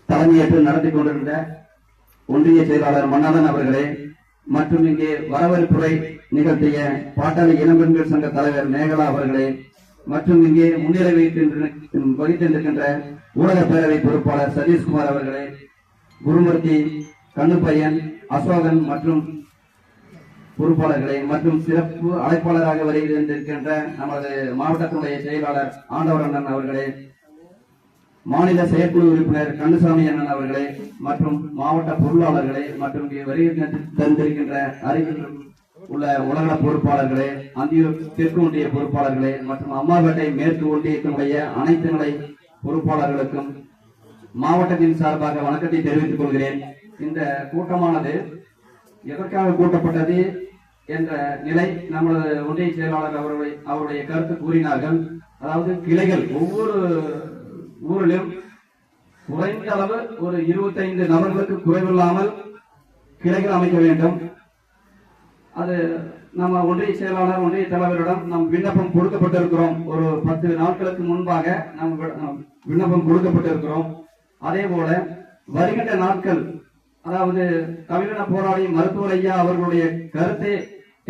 தலைமையேற்று நடத்தி கொண்டிருந்த ஒன்றிய செயலாளர் மன்னாதன் அவர்களே மற்றும் இங்கே வரவேற்புரை நிகழ்த்திய பாட்டாளி இளம்பெண்கள் சங்க தலைவர் மேகலா அவர்களே மற்றும் இங்கே முன்னிலை வகித்திருக்கின்ற ஊடக பேரவை பொறுப்பாளர் சதீஷ்குமார் அவர்களே, குருமூர்த்தி, கண்ணுப்பையன், அசோகன் மற்றும் பொறுப்பாளர்களே மற்றும் சிறப்பு அழைப்பாளராக வருகின்றிருக்கின்ற நமது மாவட்டத்துடைய செயலாளர் ஆண்டவரண்ணன் அவர்களே, மாநில செயற்குழு உறுப்பினர் கண்ணுசாமி அண்ணன் அவர்களே மற்றும் மாவட்ட பொருளாளர்களே மற்றும் வருகை தந்திருக்கின்ற அருகில் உள்ள உலக பொறுப்பாளர்களே, அந்தியூர் தெற்கு ஒன்றிய பொறுப்பாளர்களே மற்றும் அம்மாபேட்டை மேற்கு ஒன்றியத்தினுடைய அனைத்து நிலை பொறுப்பாளர்களுக்கும் மாவட்டத்தின் சார்பாக வணக்கத்தை தெரிவித்துக் கொள்கிறேன். இந்த கூட்டமானது எதற்காக கூட்டப்பட்டது என்ற நிலை நமது ஒன்றிய செயலாளர் அவருடைய கருத்து கூறினார்கள். அதாவது கிளைகள் ஒவ்வொரு ஊரிலும் குறைந்த அளவு ஒரு 25 நபர்களுக்கு குறைவில்லாமல் கிளைகள் அமைக்க வேண்டும். அது நம்ம ஒன்றிய செயலாளர் ஒன்றிய தலைவரிடம் நம் விண்ணப்பம் கொடுக்கப்பட்டிருக்கிறோம். ஒரு 10 நாட்களுக்கு முன்பாக நம் விண்ணப்பம் கொடுக்கப்பட்டிருக்கிறோம். அதே போல வருகின்ற நாட்கள், அதாவது தமிழின போராளி மருத்துவர் ஐயா அவர்களுடைய கருத்து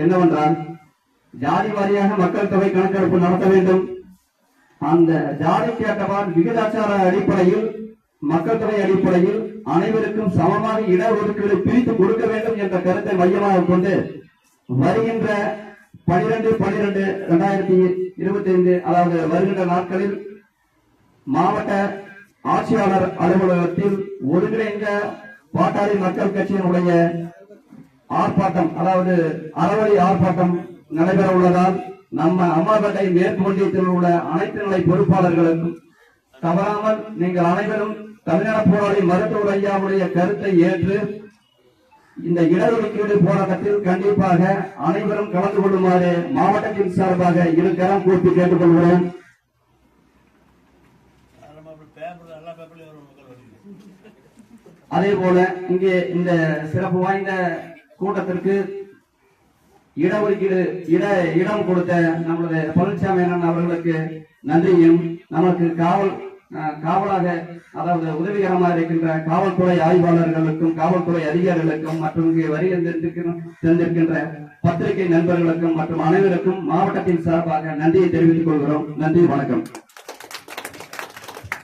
என்னவென்றால், ஜாதி வாரியாக மக்கள் தொகை கணக்கெடுப்பு நடத்த வேண்டும். அந்த ஜாதிக்கு ஏற்றவாறு விகிதாச்சார அடிப்படையில் மக்கள் தொகை அடிப்படையில் அனைவருக்கும் சமமாக இடஒதுக்கீடு பிரித்து கொடுக்க வேண்டும் என்ற கருத்தை மையமாக கொண்டு வருகின்ற 12/12/2025 அதாவது வருகின்ற நாட்களில் மாவட்ட ஆட்சியாளர் அலுவலகத்தில் ஒருங்கிணைந்த பாட்டாளி மக்கள் கட்சியினுடைய ஆர்ப்பாட்டம், அதாவது அறவழி ஆர்ப்பாட்டம் நடைபெற உள்ளதால் நம்ம அம்மாபேட்டை மேற்கு ஒன்றியத்தில் உள்ள அனைத்து நிலை பொறுப்பாளர்களுக்கும் தவறாமல் நீங்கள் அனைவரும் தமிழ்நாடு போராளி மருத்துவர் ஐயாவுடைய கருத்தை ஏற்று இந்த இடஒதுக்கீடு போராட்டத்தில் கண்டிப்பாக அனைவரும் கலந்து கொள்ளுமாறு மாவட்டத்தின் சார்பாக இருகரம் கூப்பி கேட்டுக்கொள்கிறோம். அதே போல இங்கே இந்த சிறப்பு வாய்ந்த கூட்டத்திற்கு இடஒதுக்கீடு இடம் கொடுத்த நமது பழனிசாமி அண்ணன் அவர்களுக்கு நன்றியும், நமக்கு காவலாக அதாவது உதவிகரமாக இருக்கின்ற காவல்துறை ஆய்வாளர்களுக்கும் காவல்துறை அதிகாரிகளுக்கும் மற்றும் இங்கே வருகை தந்திருக்கின்ற பத்திரிகை நண்பர்களுக்கும் மற்றும் அனைவருக்கும் மாவட்டத்தின் சார்பாக நன்றியை தெரிவித்துக் கொள்கிறோம். நன்றி, வணக்கம்.